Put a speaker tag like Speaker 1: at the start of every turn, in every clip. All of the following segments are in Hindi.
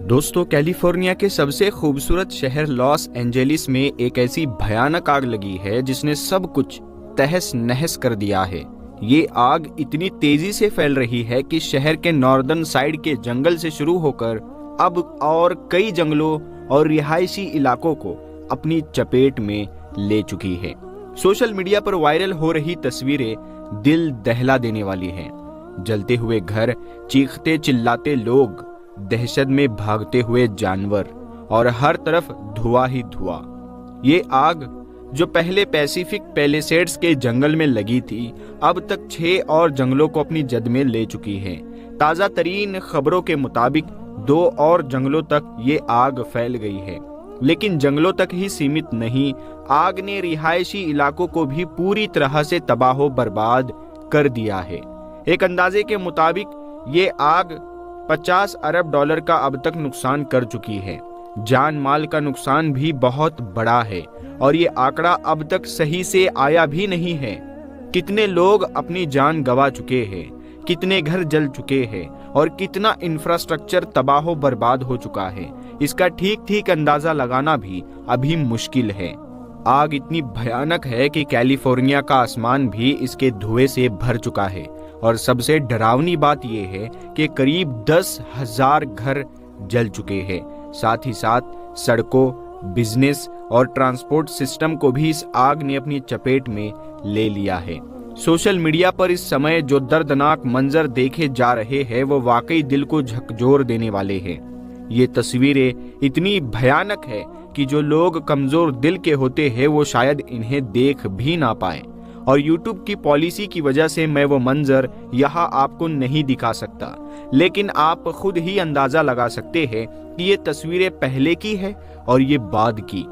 Speaker 1: दोस्तों, कैलिफोर्निया के सबसे खूबसूरत शहर लॉस एंजेलिस में एक ऐसी भयानक आग लगी है जिसने सब कुछ तहस नहस कर दिया है। ये आग इतनी तेजी से फैल रही है कि शहर के नॉर्दर्न साइड के जंगल से शुरू होकर अब और कई जंगलों और रिहायशी इलाकों को अपनी चपेट में ले चुकी है। सोशल मीडिया पर वायरल हो रही तस्वीरें दिल दहला देने वाली हैं। जलते हुए घर, चीखते चिल्लाते लोग, दहशत में भागते हुए जानवर और हर तरफ धुआं ही धुआं। ये आग जो पहले पैसिफिक पैलिसेड्स के जंगल में लगी थी, अब तक 6 और जंगलों को अपनी जद में ले चुकी है। ताजा तरीन खबरों के मुताबिक 2 और जंगलों तक ये आग फैल गई है। लेकिन जंगलों तक ही सीमित नहीं, आग ने रिहायशी इलाकों को भी पूरी तरह से तबाह बर्बाद कर दिया है। एक अंदाजे के मुताबिक ये आग $50 अरब का अब तक नुकसान कर चुकी है। जान माल का नुकसान भी बहुत बड़ा है और ये आंकड़ा अब तक सही से आया भी नहीं है। कितने लोग अपनी जान गंवा चुके हैं, कितने घर जल चुके हैं और कितना इंफ्रास्ट्रक्चर तबाह बर्बाद हो चुका है, इसका ठीक ठीक अंदाजा लगाना भी अभी मुश्किल है। आग इतनी भयानक है कि कैलिफोर्निया का आसमान भी इसके धुएं से भर चुका है और सबसे डरावनी बात यह है कि करीब 10,000 घर जल चुके हैं। साथ ही साथ सड़कों, बिजनेस और ट्रांसपोर्ट सिस्टम को भी इस आग ने अपनी चपेट में ले लिया है। सोशल मीडिया पर इस समय जो दर्दनाक मंजर देखे जा रहे हैं वो वाकई दिल को झकझोर देने वाले हैं। ये तस्वीरें इतनी भयानक है कि जो लोग कमजोर दिल के होते हैं वो शायद इन्हें देख भी ना पाए। और YouTube की पॉलिसी की वजह से मैं वो मंजर यहाँ आपको नहीं दिखा सकता, लेकिन आप खुद ही अंदाजा लगा सकते हैं कि ये तस्वीरें पहले की है और ये बाद की।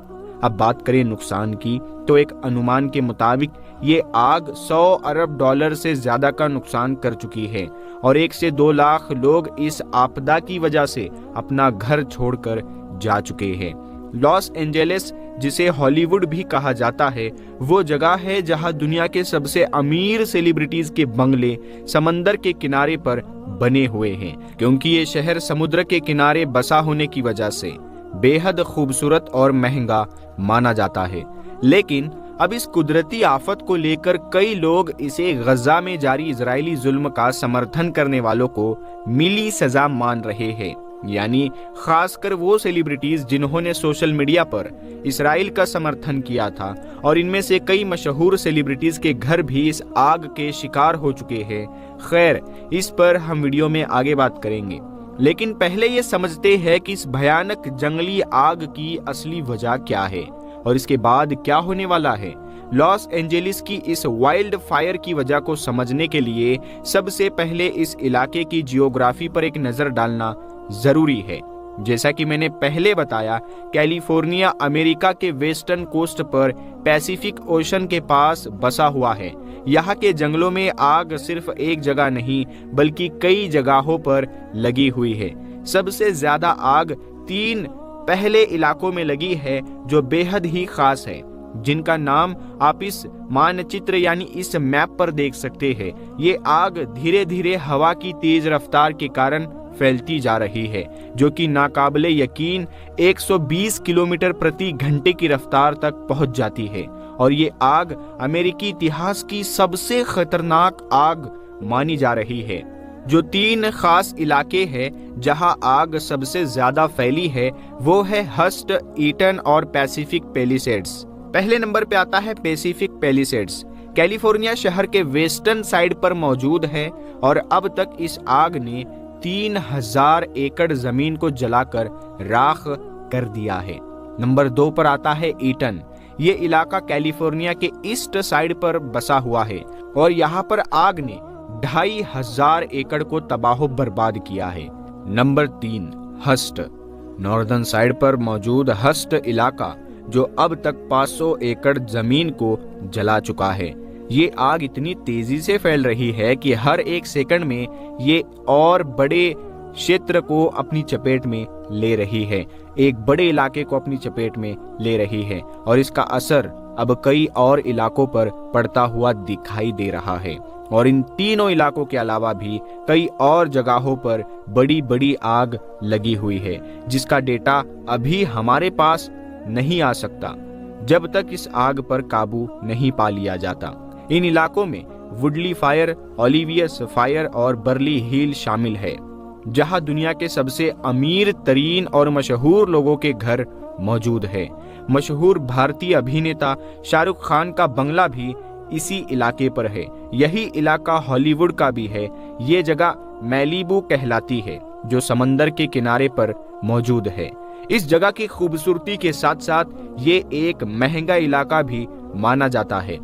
Speaker 1: अब बात करें नुकसान की, तो एक अनुमान के मुताबिक ये आग $100 अरब से ज्यादा का नुकसान कर चुकी है और 1 से 2 लाख लोग इस आपदा की वजह से अपना घर छोड़कर जा चुके हैं। लॉस एंजेलिस, जिसे हॉलीवुड भी कहा जाता है, वो जगह है जहां दुनिया के सबसे अमीर सेलिब्रिटीज के बंगले समंदर के किनारे पर बने हुए हैं, क्योंकि ये शहर समुद्र के किनारे बसा होने की वजह से बेहद खूबसूरत और महंगा माना जाता है। लेकिन अब इस कुदरती आफत को लेकर कई लोग इसे गजा में जारी इजरायली जुल्म का समर्थन करने वालों को मिली सजा मान रहे हैं। यानी खासकर वो सेलिब्रिटीज जिन्होंने सोशल मीडिया पर इसराइल का समर्थन किया था, और इनमें से कई मशहूर सेलिब्रिटीज के घर भी इस आग के शिकार हो चुके हैं। खैर, इस पर हम वीडियो में आगे बात करेंगे, लेकिन पहले ये समझते हैं कि इस भयानक जंगली आग की असली वजह क्या है और इसके बाद क्या होने वाला है। लॉस एंजेलिस की इस वाइल्ड फायर की वजह को समझने के लिए सबसे पहले इस इलाके की जियोग्राफी पर एक नजर डालना जरूरी है। जैसा कि मैंने पहले बताया, कैलिफोर्निया अमेरिका के वेस्टर्न कोस्ट पर पैसिफिक ओशन के पास बसा हुआ है। यहाँ के जंगलों में आग सिर्फ एक जगह नहीं बल्कि कई जगहों पर लगी हुई है। सबसे ज्यादा आग 3 पहले इलाकों में लगी है जो बेहद ही खास है, जिनका नाम आप इस मानचित्र यानी इस मैप पर देख सकते हैं। ये आग धीरे धीरे हवा की तेज रफ्तार के कारण फैलती जा रही है, जो कि नाकाबिले यकीन 120 किलोमीटर प्रति घंटे की रफ्तार तक पहुंच जाती है। और ये आग अमेरिकी इतिहास की सबसे खतरनाक आग मानी जा रही है। जो 3 खास इलाके हैं जहां आग सबसे ज्यादा फैली है वो है हस्ट, ईटन और पैसिफिक पैलिसेड्स। पहले नंबर पे आता है पैसिफिक पैलिसेड्स। कैलिफोर्निया शहर के वेस्टर्न साइड पर मौजूद है और अब तक इस आग ने 3000 एकड़ जमीन को जलाकर राख कर दिया है। नंबर 2 पर आता है ईटन। ये इलाका कैलिफोर्निया के ईस्ट साइड पर बसा हुआ है और यहाँ पर आग ने 2500 एकड़ को तबाह बर्बाद किया है। नंबर 3 हस्ट। नॉर्दर्न साइड पर मौजूद हस्ट इलाका जो अब तक 500 एकड़ जमीन को जला चुका है। ये आग इतनी तेजी से फैल रही है कि हर एक सेकंड में ये और बड़े क्षेत्र को अपनी चपेट में ले रही है, एक बड़े इलाके को अपनी चपेट में ले रही है और इसका असर अब कई और इलाकों पर पड़ता हुआ दिखाई दे रहा है और इन तीनों इलाकों के अलावा भी कई और जगहों पर बड़ी बड़ी आग लगी हुई है, जिसका डेटा अभी हमारे पास नहीं आ सकता जब तक इस आग पर काबू नहीं पा लिया जाता। इन इलाकों में वुडली फायर, ओलिवियस फायर और बर्ली हिल शामिल है, जहां दुनिया के सबसे अमीर तरीन और मशहूर लोगों के घर मौजूद है। मशहूर भारतीय अभिनेता शाहरुख खान का बंगला भी इसी इलाके पर है। यही इलाका हॉलीवुड का भी है। ये जगह मैलिबू कहलाती है, जो समंदर के किनारे पर मौजूद है। इस जगह की खूबसूरती के साथ साथ ये एक महंगा इलाका भी माना जाता है।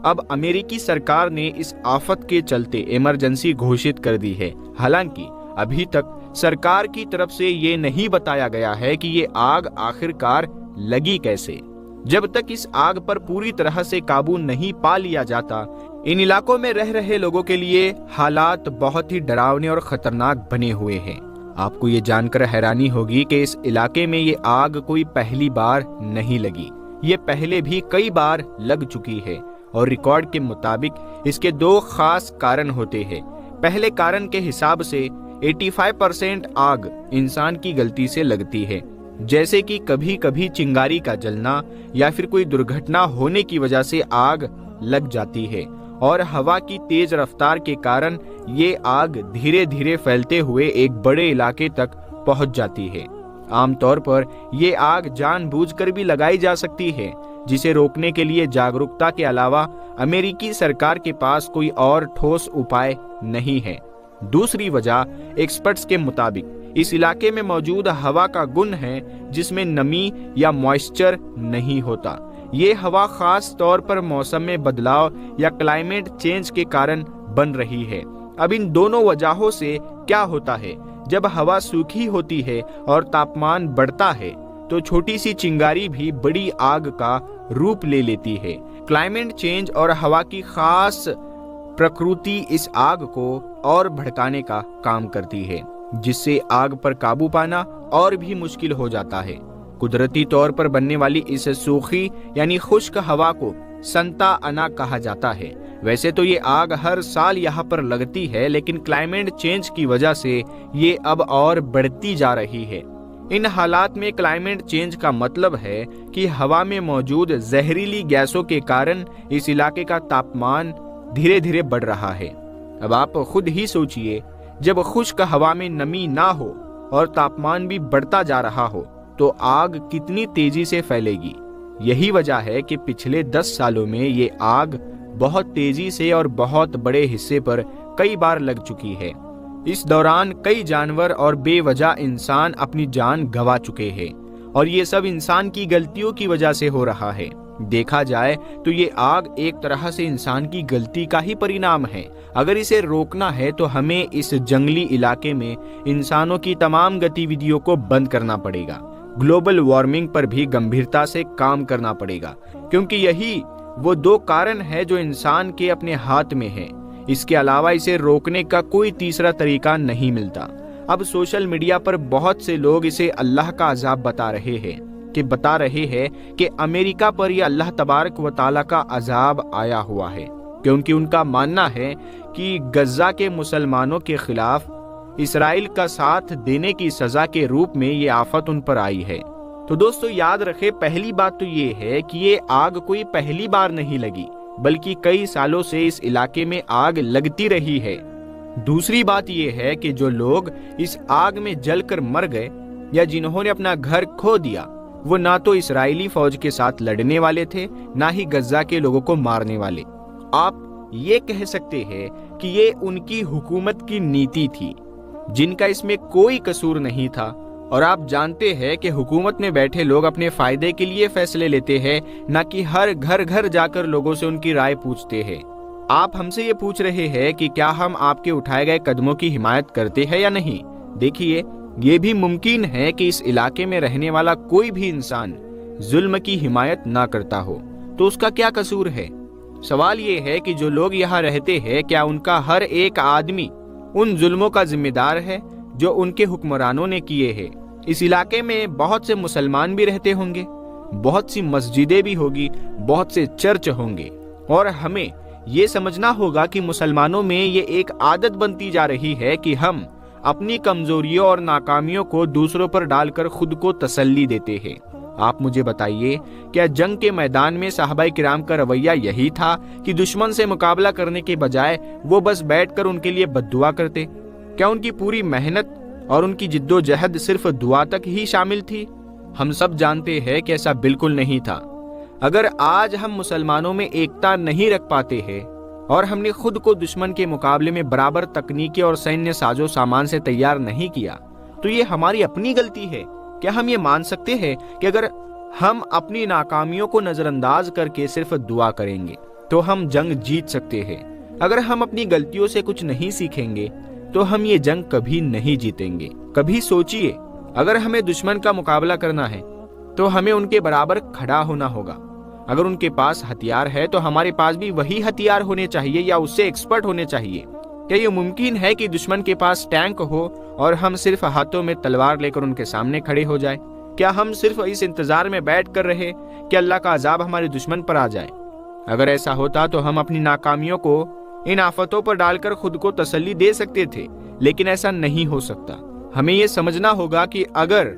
Speaker 1: अब अमेरिकी सरकार ने इस आफत के चलते इमरजेंसी घोषित कर दी है। हालांकि अभी तक सरकार की तरफ से ये नहीं बताया गया है कि ये आग आखिरकार लगी कैसे। जब तक इस आग पर पूरी तरह से काबू नहीं पा लिया जाता, इन इलाकों में रह रहे लोगों के लिए हालात बहुत ही डरावने और खतरनाक बने हुए हैं। आपको ये जानकर हैरानी होगी कि इस इलाके में ये आग कोई पहली बार नहीं लगी। ये पहले भी कई बार लग चुकी है और रिकॉर्ड के मुताबिक इसके दो खास कारण होते हैं। पहले कारण के हिसाब से 85% आग इंसान की गलती से लगती है, जैसे कि कभी कभी चिंगारी का जलना या फिर कोई दुर्घटना होने की वजह से आग लग जाती है, और हवा की तेज रफ्तार के कारण ये आग धीरे धीरे फैलते हुए एक बड़े इलाके तक पहुंच जाती है। आमतौर पर ये आग जानबूझकर भी लगाई जा सकती है, जिसे रोकने के लिए जागरूकता के अलावा अमेरिकी सरकार के पास कोई और ठोस उपाय नहीं है। दूसरी वजह एक्सपर्ट्स के मुताबिक इस इलाके में मौजूद हवा का गुण है, जिसमें नमी या मॉइस्चर नहीं होता। ये हवा खास तौर पर मौसम में बदलाव या क्लाइमेट चेंज के कारण बन रही है। अब इन दोनों वजहों से क्या होता है, जब हवा सूखी होती है और तापमान बढ़ता है तो छोटी सी चिंगारी भी बड़ी आग का रूप ले लेती है। क्लाइमेट चेंज और हवा की खास प्रकृति इस आग को और भड़काने का काम करती है, जिससे आग पर काबू पाना और भी मुश्किल हो जाता है। कुदरती तौर पर बनने वाली इस सूखी यानी खुश्क हवा को संता अना कहा जाता है। वैसे तो ये आग हर साल यहाँ पर लगती है, लेकिन क्लाइमेट चेंज की वजह से ये अब और बढ़ती जा रही है। इन हालात में क्लाइमेट चेंज का मतलब है कि हवा में मौजूद जहरीली गैसों के कारण इस इलाके का तापमान धीरे धीरे बढ़ रहा है। अब आप खुद ही सोचिए, जब खुश्क हवा में नमी ना हो और तापमान भी बढ़ता जा रहा हो तो आग कितनी तेजी से फैलेगी। यही वजह है कि पिछले 10 सालों में ये आग बहुत तेजी से और बहुत बड़े हिस्से पर कई बार लग चुकी है। इस दौरान कई जानवर और बेवजह इंसान अपनी जान गंवा चुके हैं, और ये सब इंसान की गलतियों की वजह से हो रहा है। देखा जाए तो ये आग एक तरह से इंसान की गलती का ही परिणाम है। अगर इसे रोकना है तो हमें इस जंगली इलाके में इंसानों की तमाम गतिविधियों को बंद करना पड़ेगा। ग्लोबल वार्मिंग पर भी गंभीरता से काम करना पड़ेगा, क्योंकि यही वो दो कारण है जो इंसान के अपने हाथ में है। इसके अलावा इसे रोकने का कोई तीसरा तरीका नहीं मिलता। अब सोशल मीडिया पर बहुत से लोग इसे अल्लाह का अजाब बता रहे हैं कि अमेरिका पर यह अल्लाह तबारक व तआला का अजाब आया हुआ है, क्योंकि उनका मानना है कि गजा के मुसलमानों के खिलाफ इसराइल का साथ देने की सजा के रूप में ये आफत उन पर आई है। तो दोस्तों याद रखें, पहली बात तो ये है कि ये आग कोई पहली बार नहीं लगी, बल्कि कई सालों से इस इलाके में आग लगती रही है। दूसरी बात ये है कि जो लोग इस आग में जलकर मर गए या जिन्होंने अपना घर खो दिया, वो ना तो इस्राएली फौज के साथ लड़ने वाले थे, ना ही गजा के लोगों को मारने वाले। आप ये कह सकते हैं कि ये उनकी हुकूमत की नीति थी, जिनका इसमें कोई कसूर नहीं था। और आप जानते हैं कि हुकूमत में बैठे लोग अपने फायदे के लिए फैसले लेते हैं, ना कि हर घर घर जाकर लोगों से उनकी राय पूछते हैं। आप हमसे ये पूछ रहे हैं कि क्या हम आपके उठाए गए कदमों की हिमायत करते हैं या नहीं। देखिए, ये भी मुमकिन है कि इस इलाके में रहने वाला कोई भी इंसान जुल्म की हिमायत ना करता हो, तो उसका क्या कसूर है। सवाल ये है कि जो लोग यहाँ रहते हैं, क्या उनका हर एक आदमी उन जुल्मों का जिम्मेदार है जो उनके हुक्मरानों ने किए हैं। इस इलाके में बहुत से मुसलमान भी रहते होंगे, बहुत सी मस्जिदें भी होगी, बहुत से चर्च होंगे। और हमें ये समझना होगा कि मुसलमानों में ये एक आदत बनती जा रही है कि हम अपनी कमजोरियों और नाकामियों को दूसरों पर डालकर खुद को तसल्ली देते हैं। आप मुझे बताइए, क्या जंग के मैदान में साहबाए किराम का रवैया यही था कि दुश्मन से मुकाबला करने के बजाय वो बस बैठकर उनके लिए बद्दुआ करते? क्या उनकी पूरी मेहनत और उनकी जिद्दोजहद सिर्फ दुआ तक ही शामिल थी? हम सब जानते हैं कि ऐसा बिल्कुल नहीं था। अगर आज हम मुसलमानों में एकता नहीं रख पाते हैं और हमने खुद को दुश्मन के मुकाबले में बराबर तकनीकी और सैन्य साजो सामान से तैयार नहीं किया, तो ये हमारी अपनी गलती है। क्या हम ये मान सकते हैं कि अगर हम अपनी नाकामियों को नजरअंदाज करके सिर्फ दुआ करेंगे तो हम जंग जीत सकते हैं? अगर हम अपनी गलतियों से कुछ नहीं सीखेंगे तो हम ये जंग कभी नहीं जीतेंगे। कभी सोचिए, अगर हमें दुश्मन का मुकाबला करना है तो हमें उनके बराबर खड़ा होना होगा। अगर उनके पास हथियार है तो हमारे पास भी वही हथियार होने चाहिए या उससे एक्सपर्ट होने चाहिए। क्या ये मुमकिन है कि दुश्मन के पास टैंक हो और हम सिर्फ हाथों में तलवार लेकर उनके सामने खड़े हो जाए? क्या हम सिर्फ इस इंतजार में बैठ कर रहे कि अल्लाह का अजाब हमारे दुश्मन पर आ जाए? अगर ऐसा होता तो हम अपनी नाकामियों को इन आफतों पर डालकर खुद को तसल्ली दे सकते थे, लेकिन ऐसा नहीं हो सकता। हमें ये समझना होगा कि अगर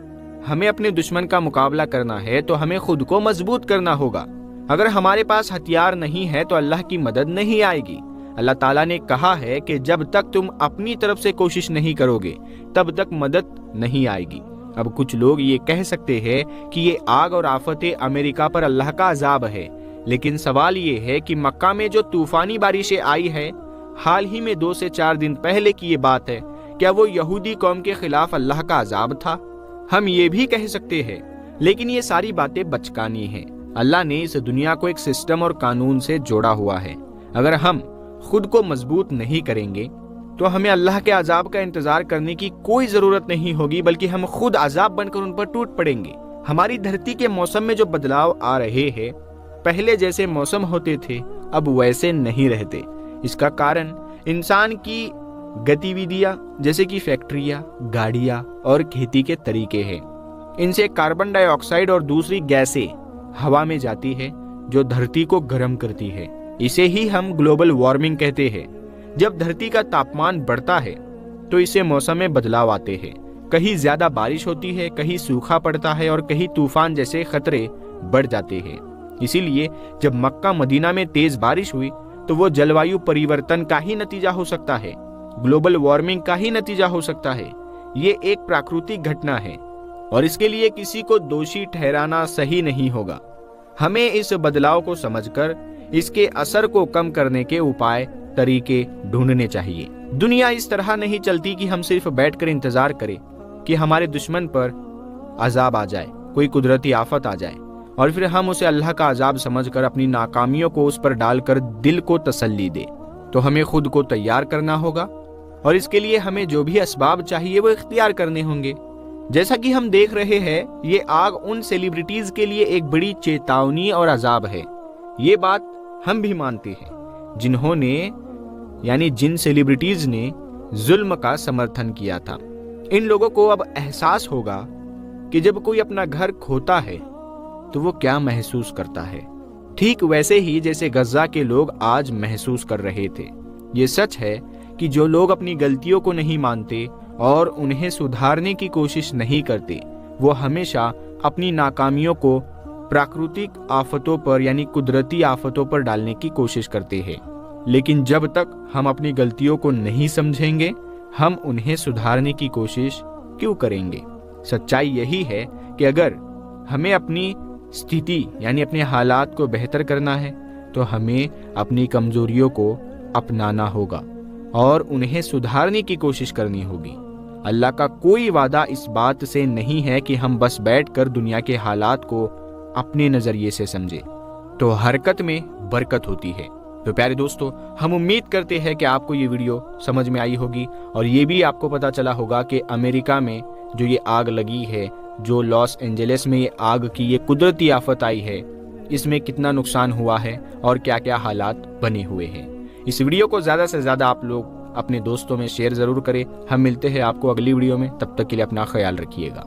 Speaker 1: हमें अपने दुश्मन का मुकाबला करना है तो हमें खुद को मजबूत करना होगा। अगर हमारे पास हथियार नहीं है तो अल्लाह की मदद नहीं आएगी। अल्लाह ताला ने कहा है कि जब तक तुम अपनी तरफ से कोशिश नहीं करोगे तब तक मदद नहीं आएगी। अब कुछ लोग ये कह सकते हैं कि ये आग और आफतें अमेरिका पर अल्लाह का अजाब है, लेकिन सवाल ये है कि मक्का में जो तूफानी बारिशें आई है हाल ही में 2 से 4 दिन पहले की ये बात है, क्या वो यहूदी कौम के खिलाफ अल्लाह का अजाब था? हम ये भी कह सकते हैं, लेकिन ये सारी बातें बचकानी हैं। अल्लाह ने इस दुनिया को एक सिस्टम और कानून से जोड़ा हुआ है। अगर हम खुद को मजबूत नहीं करेंगे तो हमें अल्लाह के अजाब का इंतजार करने की कोई जरूरत नहीं होगी, बल्कि हम खुद अजाब बनकर उन पर टूट पड़ेंगे। हमारी धरती के मौसम में जो बदलाव आ रहे हैं, पहले जैसे मौसम होते थे अब वैसे नहीं रहते। इसका कारण इंसान की गतिविधियां, जैसे कि फैक्ट्रियां, गाड़ियां और खेती के तरीके हैं। इनसे कार्बन डाइऑक्साइड और दूसरी गैसें हवा में जाती है जो धरती को गर्म करती है। इसे ही हम ग्लोबल वार्मिंग कहते हैं। जब धरती का तापमान बढ़ता है तो इससे मौसम में बदलाव आते हैं। कहीं ज्यादा बारिश होती है, कहीं सूखा पड़ता है और कहीं तूफान जैसे खतरे बढ़ जाते हैं। इसीलिए जब मक्का मदीना में तेज बारिश हुई तो वो जलवायु परिवर्तन का ही नतीजा हो सकता है, ग्लोबल वार्मिंग का ही नतीजा हो सकता है। ये एक प्राकृतिक घटना है और इसके लिए किसी को दोषी ठहराना सही नहीं होगा। हमें इस बदलाव को समझकर इसके असर को कम करने के उपाय तरीके ढूंढने चाहिए। दुनिया इस तरह नहीं चलती कि हम सिर्फ बैठकर इंतजार करें कि हमारे दुश्मन पर अजाब आ जाए, कोई कुदरती आफत आ जाए और फिर हम उसे अल्लाह का अजाब समझकर अपनी नाकामियों को उस पर डालकर दिल को तसल्ली दे। तो हमें खुद को तैयार करना होगा और इसके लिए हमें जो भी असबाब चाहिए वो इख्तियार करने होंगे। जैसा कि हम देख रहे हैं, ये आग उन सेलिब्रिटीज के लिए एक बड़ी चेतावनी और अजाब है। ये बात हम भी मानते हैं जिन्होंने यानी जिन सेलिब्रिटीज ने जुल्म का समर्थन किया था। इन लोगों को अब एहसास होगा कि जब कोई अपना घर खोता है तो वो क्या महसूस करता है, ठीक वैसे ही जैसे गजा के लोग आज महसूस कर रहे थे। ये सच है कि जो लोग अपनी गलतियों को नहीं मानते और उन्हें सुधारने की कोशिश नहीं करते, वो हमेशा अपनी नाकामियों को प्राकृतिक आफतों पर यानी कुदरती आफतों पर डालने की कोशिश करते हैं। लेकिन जब तक हम अपनी गलतियों को नहीं समझेंगे, हम उन्हें सुधारने की कोशिश क्यों करेंगे? सच्चाई यही है कि अगर हमें अपनी स्थिति यानी अपने हालात को बेहतर करना है तो हमें अपनी कमजोरियों को अपनाना होगा और उन्हें सुधारने की कोशिश करनी होगी। अल्लाह का कोई वादा इस बात से नहीं है कि हम बस बैठकर दुनिया के हालात को अपने नजरिए से समझे, तो हरकत में बरकत होती है। तो प्यारे दोस्तों, हम उम्मीद करते हैं कि आपको ये वीडियो समझ में आई होगी और ये भी आपको पता चला होगा कि अमेरिका में जो ये आग लगी है, जो लॉस एंजलिस में ये आग की ये कुदरती आफत आई है, इसमें कितना नुकसान हुआ है और क्या क्या हालात बने हुए हैं। इस वीडियो को ज्यादा से ज्यादा आप लोग अपने दोस्तों में शेयर जरूर करें। हम मिलते हैं आपको अगली वीडियो में, तब तक के लिए अपना ख्याल रखिएगा।